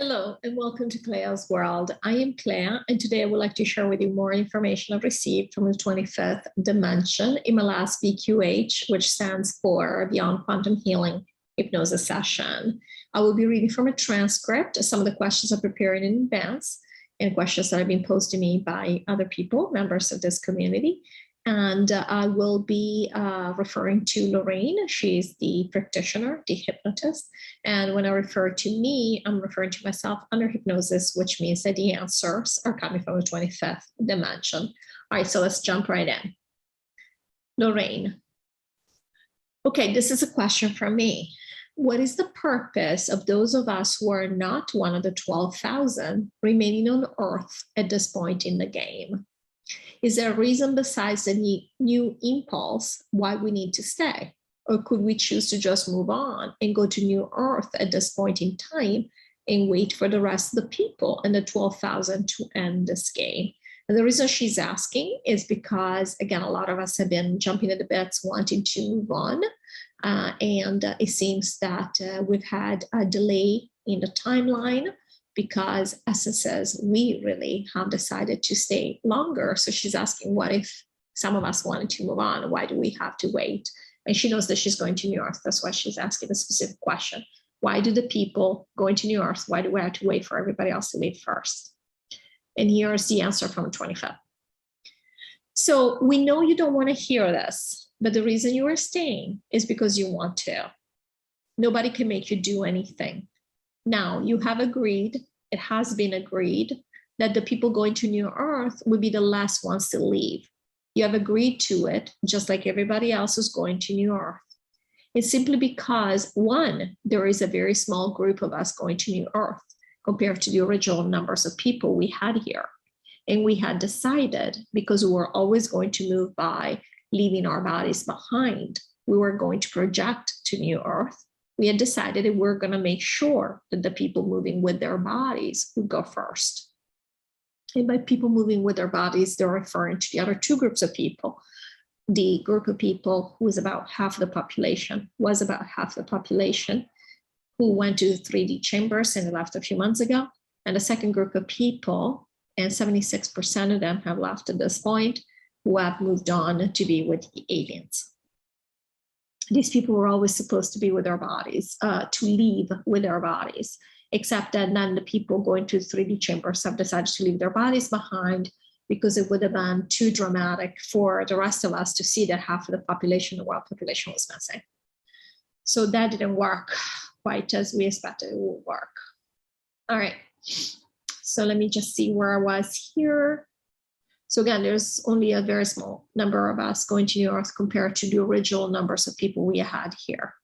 Hello and welcome to CLEA'S World. I am Clea, and today I would like to share with you more information I've received from the 25th dimension in my last BQH, which stands for Beyond Quantum Healing Hypnosis Session. I will be reading from a transcript some of the questions I'm preparing in advance and questions that have been posed to me by other people, members of this community. And I will be referring to Lorrayne. She's the practitioner, the hypnotist. And when I refer to me, I'm referring to myself under hypnosis, which means that the answers are coming from the 25th dimension. All right, so let's jump right in. Lorrayne. Okay, this is a question from me. What is the purpose of those of us who are not one of the 12,000 remaining on Earth at this point in the game? Is there a reason besides the new impulse why we need to stay? Or could we choose to just move on and go to New Earth at this point in time and wait for the rest of the people and the 12,000 to end this game? And the reason she's asking is because, again, a lot of us have been jumping at the bits, wanting to move on. And it seems that we've had a delay in the timeline, because essences, we really have decided to stay longer. So she's asking, what if some of us wanted to move on? Why do we have to wait? And she knows that she's going to New Earth. That's why she's asking a specific question. Why do the people going to New Earth, why do we have to wait for everybody else to leave first? And here's the answer from 25. So we know you don't want to hear this, but the reason you are staying is because you want to. Nobody can make you do anything. Now, you have agreed, it has been agreed, that the people going to New Earth will be the last ones to leave. You have agreed to it, just like everybody else is going to New Earth. It's simply because, one, there is a very small group of us going to New Earth compared to the original numbers of people we had here. And we had decided, because we were always going to move by leaving our bodies behind, we were going to project to New Earth. We had decided that we're going to make sure that the people moving with their bodies would go first. And by people moving with their bodies, they're referring to the other two groups of people. The group of people who was about half the population, who went to the 3D chambers and left a few months ago. And the second group of people, and 76% of them have left at this point, who have moved on to be with the aliens. These people were always supposed to be with their bodies, to leave with their bodies, except that then the people going to 3D chambers have decided to leave their bodies behind because it would have been too dramatic for the rest of us to see that half of the population, the world population, was missing. So that didn't work quite as we expected it would work. All right, so let me just see where I was here. So again, there's only a very small number of us going to New Earth compared to the original numbers of people we had here.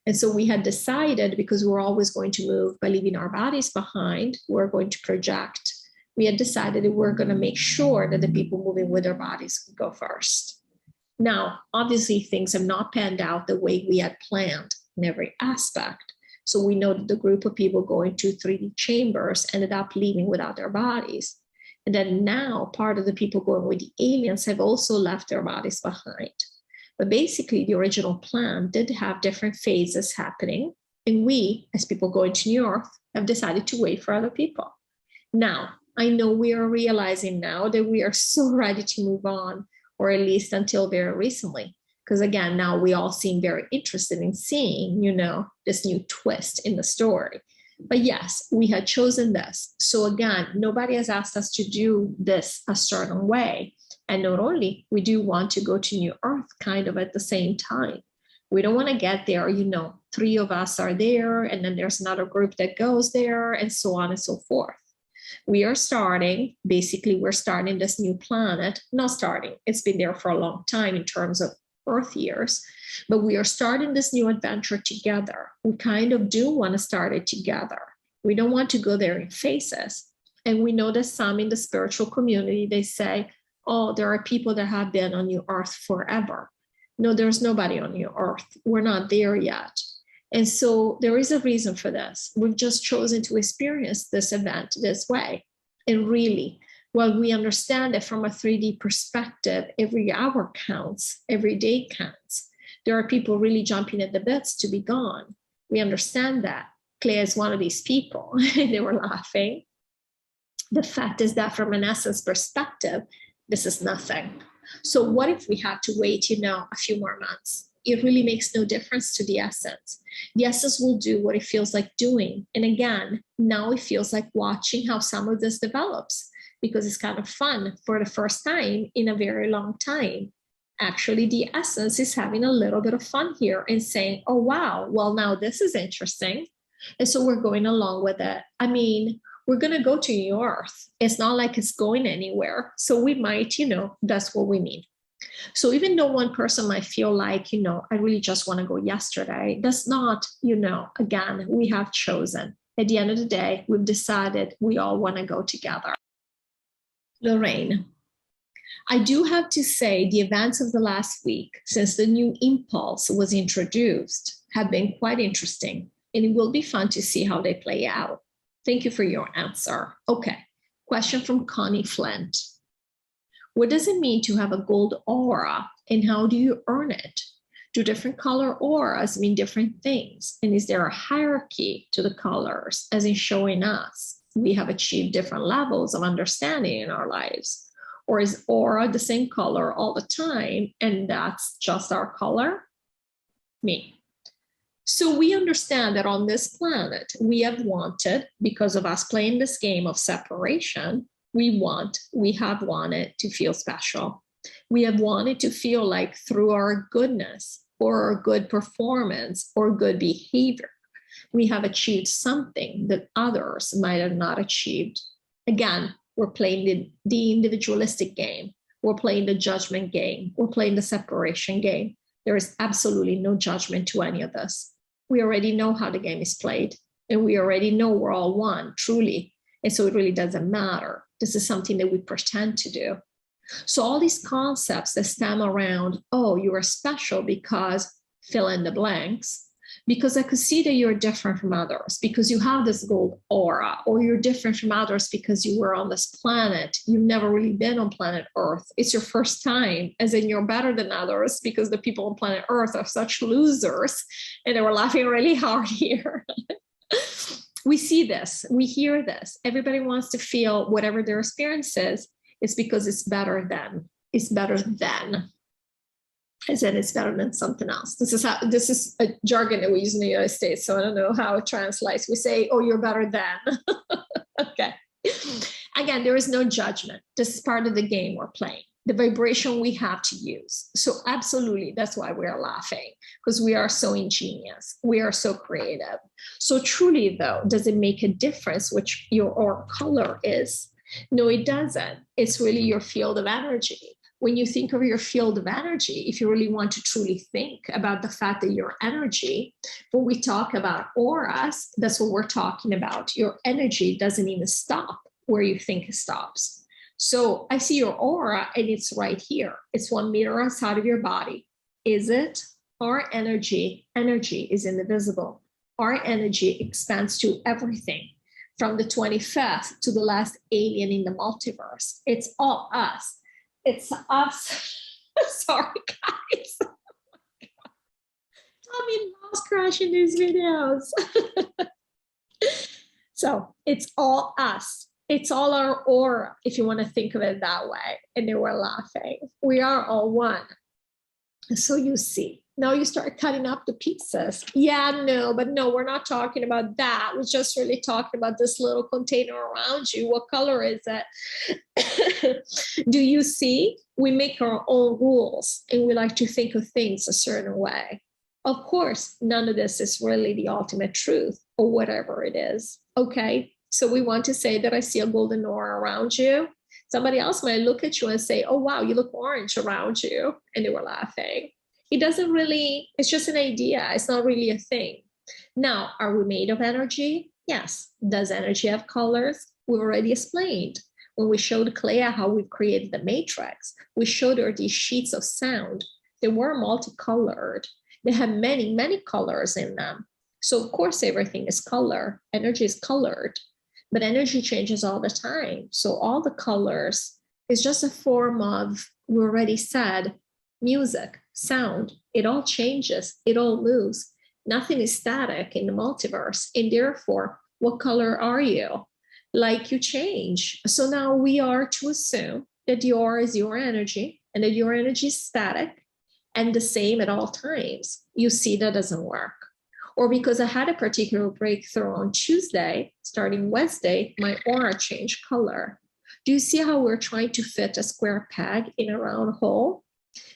And so we had decided, because we're always going to move by leaving our bodies behind, we're going to project. We had decided that we're going to make sure that the people moving with their bodies would go first. Now, obviously, things have not panned out the way we had planned in every aspect. So we know that the group of people going to 3D chambers ended up leaving without their bodies. And then now part of the people going with the aliens have also left their bodies behind. But basically the original plan did have different phases happening. And we, as people going to New Earth, have decided to wait for other people. Now, I know we are realizing now that we are so ready to move on, or at least until very recently. Because again, now we all seem very interested in seeing, this new twist in the story. But yes, we had chosen this. So again, nobody has asked us to do this a certain way. And not only, we do want to go to New Earth kind of at the same time. We don't want to get there, 3 of us are there, and then there's another group that goes there, and so on and so forth. We are starting, basically, we're starting this new planet. Not starting, it's been there for a long time in terms of Earth years, but we are starting this new adventure together. We kind of do want to start it together. We don't want to go there in phases. And we know that some in the spiritual community, they say, oh, there are people that have been on New Earth forever. No, there's nobody on New Earth. We're not there yet. And so there is a reason for this. We've just chosen to experience this event this way. And really, well, we understand that from a 3D perspective, every hour counts, every day counts. There are people really jumping at the bits to be gone. We understand that. Clea is one of these people. They were laughing. The fact is that from an essence perspective, this is nothing. So what if we had to wait, a few more months? It really makes no difference to the essence. The essence will do what it feels like doing. And again, now it feels like watching how some of this develops, because it's kind of fun for the first time in a very long time. Actually, the essence is having a little bit of fun here and saying, oh, wow, well, now this is interesting. And so we're going along with it. I mean, we're going to go to New Earth. It's not like it's going anywhere. So we might, that's what we mean. So even though one person might feel like, I really just want to go yesterday, that's not, again, we have chosen. At the end of the day, we've decided we all want to go together. Lorrayne, I do have to say the events of the last week, since the new impulse was introduced, have been quite interesting, and it will be fun to see how they play out. Thank you for your answer. Okay, question from Connie Flint. What does it mean to have a gold aura, and how do you earn it? Do different color auras mean different things? And is there a hierarchy to the colors, as in showing us we have achieved different levels of understanding in our lives? Or is aura the same color all the time, and that's just our color? Me. So we understand that on this planet, we have wanted, because of us playing this game of separation, we have wanted to feel special. We have wanted to feel like through our goodness or our good performance or good behavior, we have achieved something that others might have not achieved. Again, we're playing the individualistic game. We're playing the judgment game. We're playing the separation game. There is absolutely no judgment to any of this. We already know how the game is played, and we already know we're all one, truly. And so it really doesn't matter. This is something that we pretend to do. So all these concepts that stem around, oh, you are special because fill in the blanks, because I could see that you're different from others, because you have this gold aura, or you're different from others because you were on this planet. You've never really been on planet Earth. It's your first time, as in you're better than others because the people on planet Earth are such losers, and they were laughing really hard here. We see this, we hear this. Everybody wants to feel whatever their experience is because it's better than, as in it's better than something else. This is a jargon that we use in the United States, so I don't know how it translates. We say, oh, you're better than. Okay. Again, there is no judgment. This is part of the game we're playing, the vibration we have to use. So absolutely, that's why we're laughing, because we are so ingenious. We are so creative. So truly, though, does it make a difference which your aura color is? No, it doesn't. It's really your field of energy. When you think of your field of energy, if you really want to truly think about the fact that your energy, when we talk about auras, that's what we're talking about. Your energy doesn't even stop where you think it stops. So I see your aura, and it's right here. It's 1 meter outside of your body. Is it? Our energy is indivisible. Our energy expands to everything, from the 25th to the last alien in the multiverse. It's all us. It's us. Sorry, guys. Tommy loves crashing these videos. So it's all us. It's all our aura, if you want to think of it that way. And they were laughing. We are all one. So you see. Now you start cutting up the pieces. Yeah, no, we're not talking about that. We're just really talking about this little container around you. What color is it? Do you see? We make our own rules, and we like to think of things a certain way. Of course, none of this is really the ultimate truth, or whatever it is. Okay, so we want to say that I see a golden aura around you. Somebody else might look at you and say, oh, wow, you look orange around you. And they were laughing. It doesn't really, it's just an idea. It's not really a thing. Now, are we made of energy? Yes. Does energy have colors? We already explained. When we showed Clea how we've created the matrix, we showed her these sheets of sound. They were multicolored. They have many, many colors in them. So of course, everything is color. Energy is colored, but energy changes all the time. So all the colors is just a form of, we already said, music, sound. It all changes. It all moves. Nothing is static in the multiverse. And therefore, what color are you? Like, you change. So now we are to assume that the aura is your energy and that your energy is static and the same at all times. You see, that doesn't work. Or because I had a particular breakthrough on Tuesday, starting Wednesday, my aura changed color. Do you see how we're trying to fit a square peg in a round hole?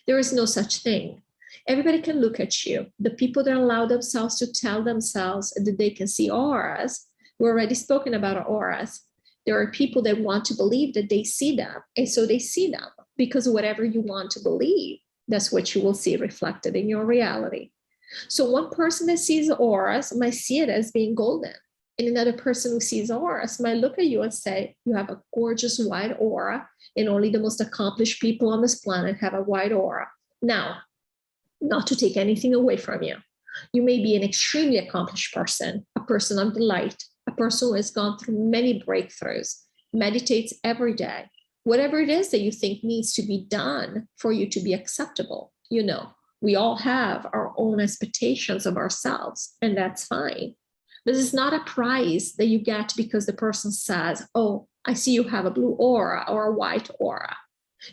There is no such thing. Everybody can look at you. The people that allow themselves to tell themselves that they can see auras, we've already spoken about auras. There are people that want to believe that they see them. And so they see them because whatever you want to believe, that's what you will see reflected in your reality. So one person that sees auras might see it as being golden. And another person who sees auras might look at you and say, you have a gorgeous white aura, and only the most accomplished people on this planet have a white aura. Now, not to take anything away from you. You may be an extremely accomplished person, a person of the light, a person who has gone through many breakthroughs, meditates every day, whatever it is that you think needs to be done for you to be acceptable. You know, we all have our own expectations of ourselves, and that's fine. This is not a prize that you get because the person says, oh, I see you have a blue aura or a white aura.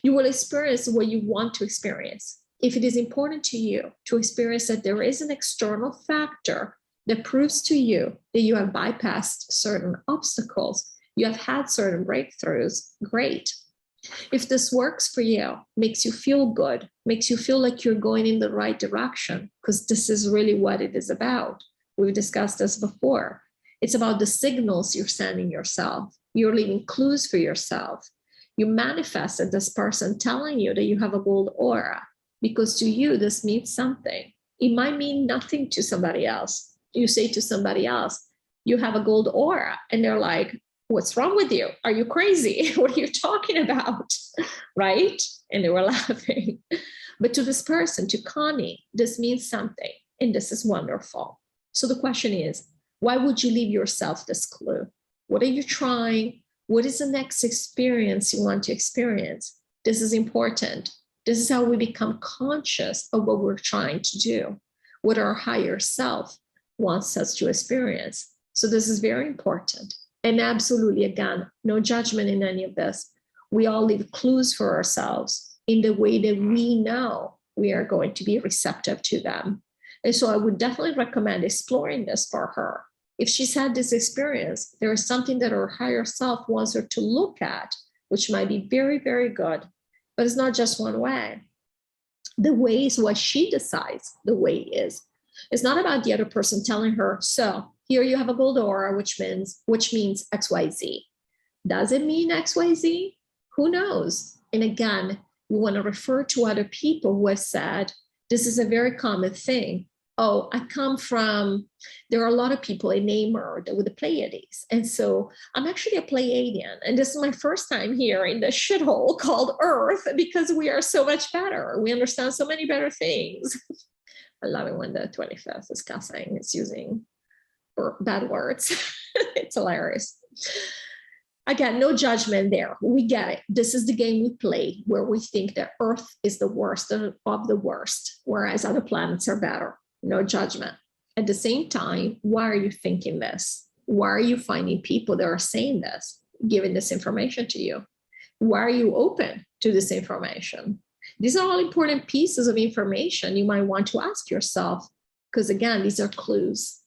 You will experience what you want to experience. If it is important to you to experience that there is an external factor that proves to you that you have bypassed certain obstacles, you have had certain breakthroughs, great. If this works for you, makes you feel good, makes you feel like you're going in the right direction, because this is really what it is about. We've discussed this before. It's about the signals you're sending yourself. You're leaving clues for yourself. You manifested this person telling you that you have a gold aura, because to you, this means something. It might mean nothing to somebody else. You say to somebody else, you have a gold aura, and they're like, what's wrong with you? Are you crazy? What are you talking about? Right? And they were laughing. But to this person, to Connie, this means something, and this is wonderful. So the question is, why would you leave yourself this clue? What are you trying? What is the next experience you want to experience? This is important. This is how we become conscious of what we're trying to do, what our higher self wants us to experience. So this is very important. And absolutely, again, no judgment in any of this. We all leave clues for ourselves in the way that we know we are going to be receptive to them. And so I would definitely recommend exploring this for her. If she's had this experience, there is something that her higher self wants her to look at, which might be very, very good. But it's not just one way. The way is what she decides the way is. It's not about the other person telling her, so here you have a gold aura, which means XYZ. Does it mean XYZ? Who knows? And again, we want to refer to other people who have said, this is a very common thing. Oh, I come from, there are a lot of people enamored with the Pleiades. And so I'm actually a Pleiadian. And this is my first time here in the shithole called Earth, because we are so much better. We understand so many better things. I love it when the 25th is cussing. It's using bad words. It's hilarious. Again, no judgment there. We get it. This is the game we play, where we think that Earth is the worst of the worst, whereas other planets are better. No judgment. At the same time, why are you thinking this? Why are you finding people that are saying this, giving this information to you? Why are you open to this information? These are all important pieces of information you might want to ask yourself, because again, these are clues.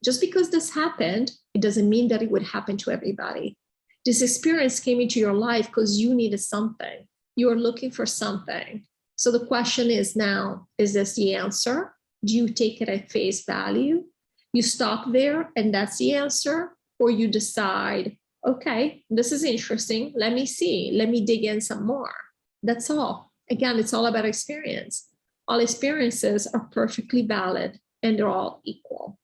Just because this happened, it doesn't mean that it would happen to everybody. This experience came into your life because you needed something. You are looking for something. So the question is now, is this the answer? Do you take it at face value? You stop there and that's the answer? Or you decide, okay, this is interesting. Let me see. Let me dig in some more. That's all. Again, it's all about experience. All experiences are perfectly valid and they're all equal.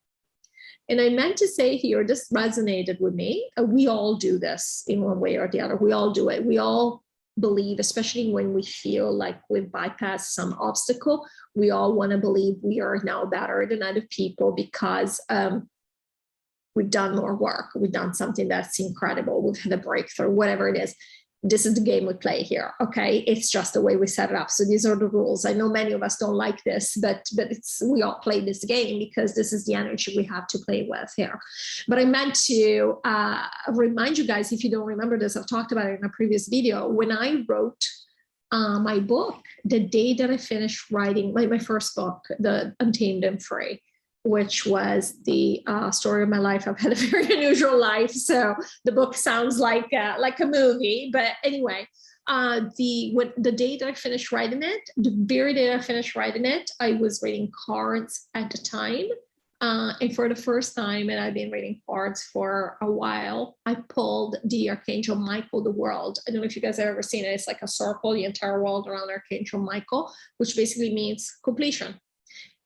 And I meant to say here, this resonated with me. We all do this in one way or the other. We all do it. We all believe, especially when we feel like we've bypassed some obstacle, we all want to believe we are now better than other people because we've done more work. We've done something that's incredible. We've had a breakthrough, whatever it is. this is the game we play here, okay? It's just the way we set it up. So these are the rules. I know many of us don't like this, but we all play this game because this is the energy we have to play with here. But I meant to remind you guys, if you don't remember this, I've talked about it in a previous video. When I wrote my book, the day that I finished writing my first book, The Untamed and Free, which was the story of my life. I've had a very unusual life, so the book sounds like a movie. But anyway, the day that I finished writing it, the very day I finished writing it, I was reading cards at the time. And for the first time, and I've been reading cards for a while, I pulled the Archangel Michael, the world. I don't know if you guys have ever seen it. It's like a circle, the entire world around Archangel Michael, which basically means completion.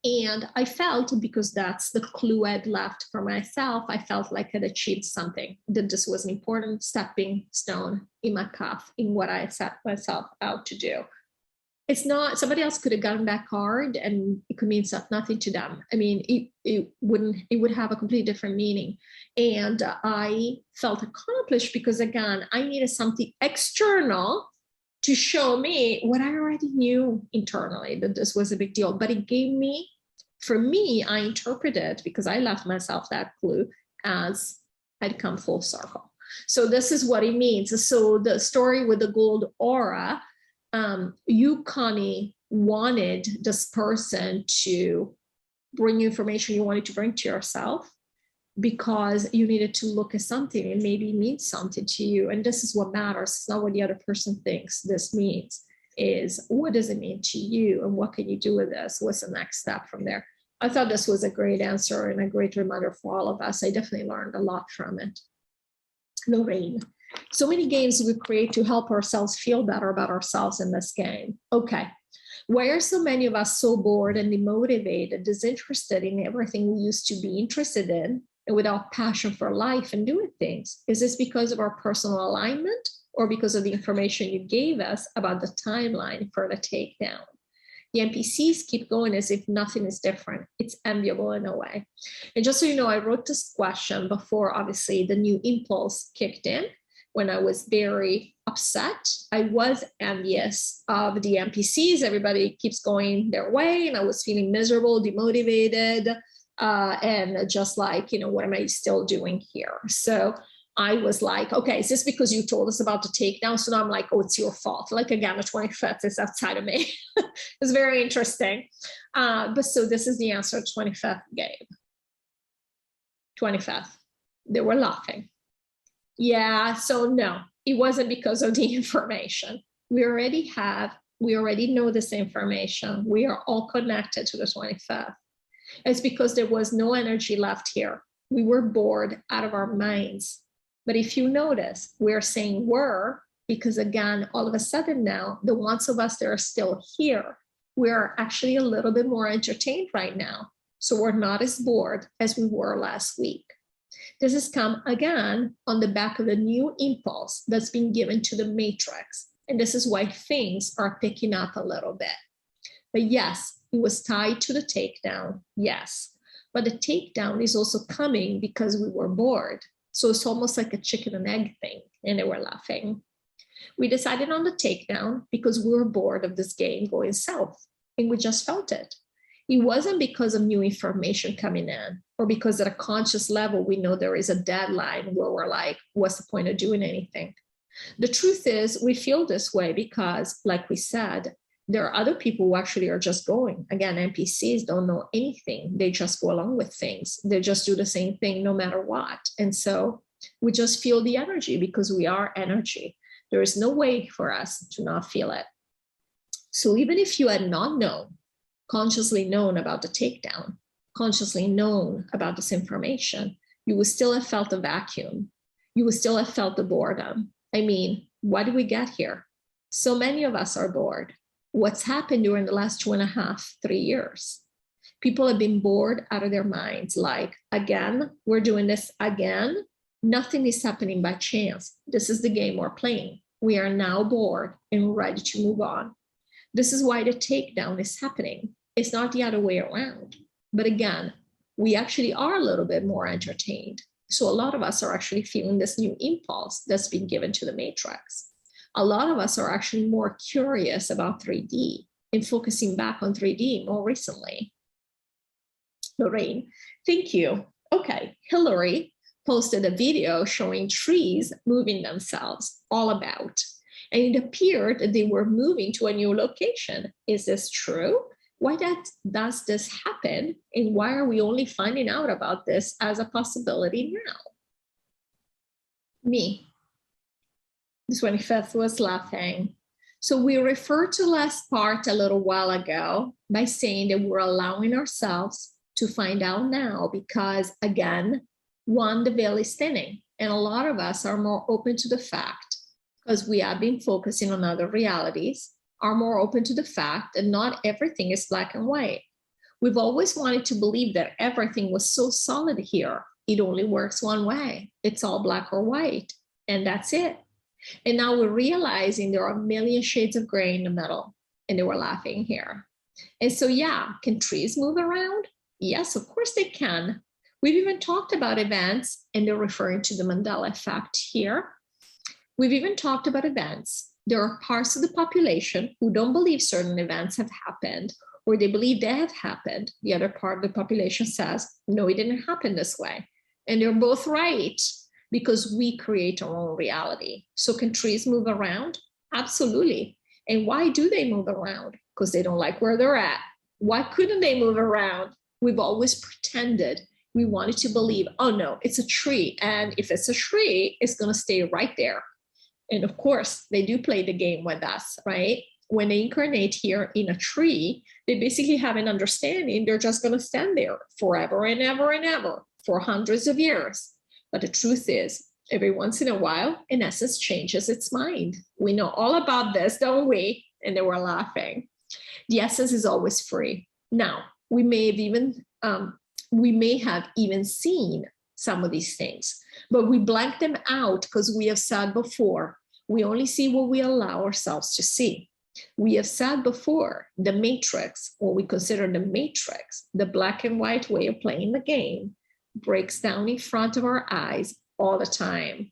And I felt, because that's the clue I'd left for myself, I felt like I'd achieved something, that this was an important stepping stone in my path, in what I set myself out to do. It's not, somebody else could have gotten that card and it could mean nothing to them. I mean, it would have a completely different meaning. And I felt accomplished because, again, I needed something external to show me what I already knew internally, that this was a big deal. But it gave me, for me, I interpreted, because I left myself that clue, as I'd come full circle. So this is what it means. So the story with the gold aura, you, Connie, wanted this person to bring you information you wanted to bring to yourself, because you needed to look at something and maybe it means something to you. And this is what matters. It's not what the other person thinks this means, is what does it mean to you and what can you do with this? What's the next step from there? I thought this was a great answer and a great reminder for all of us. I definitely learned a lot from it. Lorrayne, so many games we create to help ourselves feel better about ourselves in this game. Okay. Why are so many of us so bored and demotivated, disinterested in everything we used to be interested in, and without passion for life and doing things? Is this because of our personal alignment, or because of the information you gave us about the timeline for the takedown? The NPCs keep going as if nothing is different. It's enviable in a way. And just so you know, I wrote this question before, obviously, the new impulse kicked in. When I was very upset, I was envious of the NPCs. Everybody keeps going their way, and I was feeling miserable, demotivated, and just like, what am I still doing here? So I was like, okay, is this because you told us about the takedown? So now I'm like, oh, it's your fault. Like, again, the 25th is outside of me. It's very interesting. But so this is the answer 25th gave. 25th. They were laughing. Yeah, so no, it wasn't because of the information. We already know this information. We are all connected to the 25th. It's because there was no energy left here. We were bored out of our minds. But if you notice, we're saying were, because again, all of a sudden now, the ones of us that are still here, we're actually a little bit more entertained right now. So we're not as bored as we were last week. This has come again on the back of the new impulse that's been given to the matrix. And this is why things are picking up a little bit. But yes, it was tied to the takedown, yes. But the takedown is also coming because we were bored. So it's almost like a chicken and egg thing, and they were laughing. We decided on the takedown because we were bored of this game going south, and we just felt it. It wasn't because of new information coming in, or because at a conscious level, we know there is a deadline where we're like, what's the point of doing anything? The truth is, we feel this way because, like we said, there are other people who actually are just going. Again, NPCs don't know anything. They just go along with things. They just do the same thing no matter what. And so we just feel the energy because we are energy. There is no way for us to not feel it. So even if you had not known, consciously known about the takedown, consciously known about this information, you would still have felt the vacuum. You would still have felt the boredom. I mean, why did we get here? So many of us are bored. What's happened during the last 2.5, 3 years? People have been bored out of their minds. Like, again, we're doing this again. Nothing is happening by chance. This is the game we're playing. We are now bored and ready to move on. This is why the takedown is happening. It's not the other way around. But again, we actually are a little bit more entertained. So a lot of us are actually feeling this new impulse that's been given to the matrix. A lot of us are actually more curious about 3D and focusing back on 3D more recently. Lorrayne, thank you. Okay, Hillary posted a video showing trees moving themselves, all about. And it appeared that they were moving to a new location. Is this true? Why does this happen? And why are we only finding out about this as a possibility now? Me. The 25th was laughing. So we referred to last part a little while ago by saying that we're allowing ourselves to find out now because, again, one, the veil is thinning. And a lot of us are more open to the fact, because we have been focusing on other realities, are more open to the fact that not everything is black and white. We've always wanted to believe that everything was so solid here. It only works one way. It's all black or white, and that's it. And now we're realizing there are a million shades of gray in the middle, and they were laughing here. And so, yeah, can trees move around? Yes, of course they can. We've even talked about events, and they're referring to the Mandela effect here. We've even talked about events. There are parts of the population who don't believe certain events have happened, or they believe they have happened. The other part of the population says, no, it didn't happen this way. And they're both right, because we create our own reality. So can trees move around? Absolutely. And why do they move around? Because they don't like where they're at. Why couldn't they move around? We've always pretended. We wanted to believe, oh no, it's a tree. And if it's a tree, it's going to stay right there. And of course, they do play the game with us, right? When they incarnate here in a tree, they basically have an understanding they're just going to stand there forever and ever and ever for hundreds of years. But the truth is, every once in a while, an essence changes its mind. We know all about this, don't we? And they were laughing. The essence is always free. Now, we may have even seen some of these things, but we blank them out because we have said before, we only see what we allow ourselves to see. We have said before, the matrix, what we consider the matrix, the black and white way of playing the game, breaks down in front of our eyes all the time.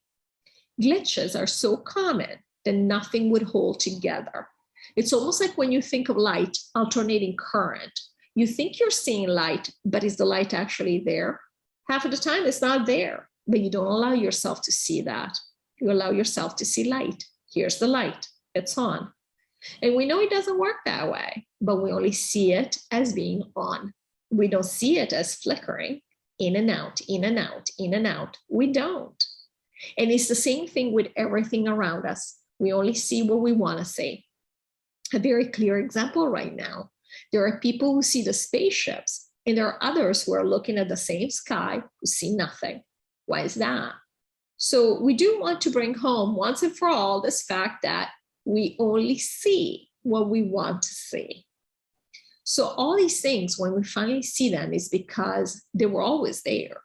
Glitches are so common that nothing would hold together. It's almost like when you think of light alternating current. You think you're seeing light, but is the light actually there? Half of the time it's not there, but you don't allow yourself to see that. You allow yourself to see light. Here's the light, it's on. And we know it doesn't work that way, but we only see it as being on. We don't see it as flickering. In and out, in and out, in and out. We don't. And it's the same thing with everything around us. We only see what we want to see. A very clear example right now. There are people who see the spaceships, and there are others who are looking at the same sky who see nothing. Why is that? So we do want to bring home once and for all this fact that we only see what we want to see. So all these things, when we finally see them, is because they were always there.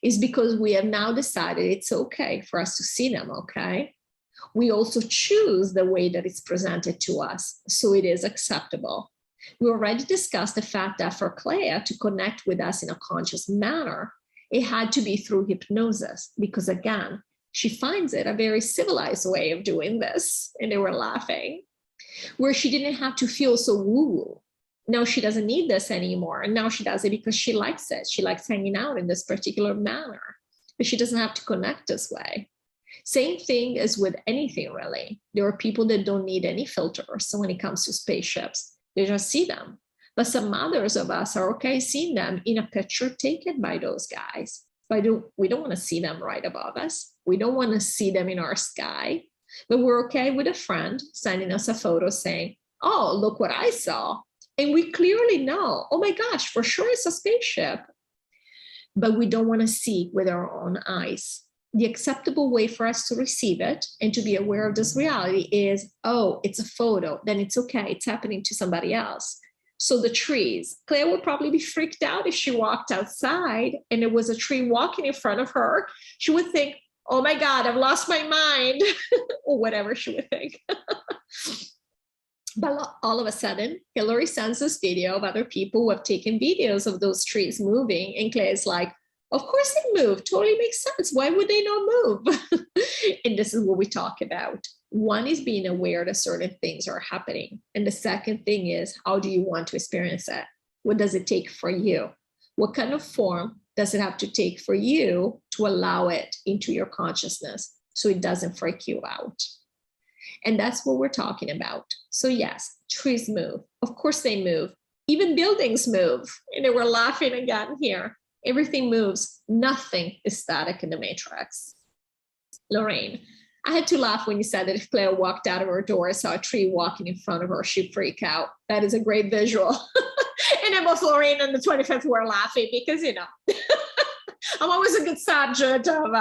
It's because we have now decided it's okay for us to see them, okay? We also choose the way that it's presented to us, so it is acceptable. We already discussed the fact that for Clea to connect with us in a conscious manner, it had to be through hypnosis, because again, she finds it a very civilized way of doing this, and they were laughing, where she didn't have to feel so woo-woo. Now she doesn't need this anymore. And now she does it because she likes it. She likes hanging out in this particular manner, but she doesn't have to connect this way. Same thing as with anything, really. There are people that don't need any filters. So when it comes to spaceships, they just see them. But some others of us are okay seeing them in a picture taken by those guys. But we don't want to see them right above us. We don't want to see them in our sky. But we're okay with a friend sending us a photo saying, oh, look what I saw. And we clearly know, oh my gosh, for sure it's a spaceship. But we don't want to see with our own eyes. The acceptable way for us to receive it and to be aware of this reality is, oh, it's a photo, then it's okay, it's happening to somebody else. So the trees, Claire would probably be freaked out if she walked outside and there was a tree walking in front of her. She would think, oh my God, I've lost my mind, or whatever she would think. But all of a sudden, Hillary sends this video of other people who have taken videos of those trees moving. And Claire is like, of course they move. Totally makes sense. Why would they not move? And this is what we talk about. One is being aware that certain things are happening. And the second thing is, how do you want to experience it? What does it take for you? What kind of form does it have to take for you to allow it into your consciousness so it doesn't freak you out? And that's what we're talking about. So yes, trees move. Of course they move. Even buildings move. And we're laughing again here. Everything moves. Nothing is static in the matrix. Lorrayne, I had to laugh when you said that if Claire walked out of her door and saw a tree walking in front of her, she'd freak out. That is a great visual. And then both Lorrayne and the 25th were laughing because, you know, I'm always a good subject of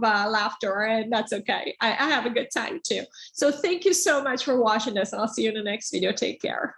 laughter, and that's okay. I have a good time too. So thank you so much for watching this. I'll see you in the next video. Take care.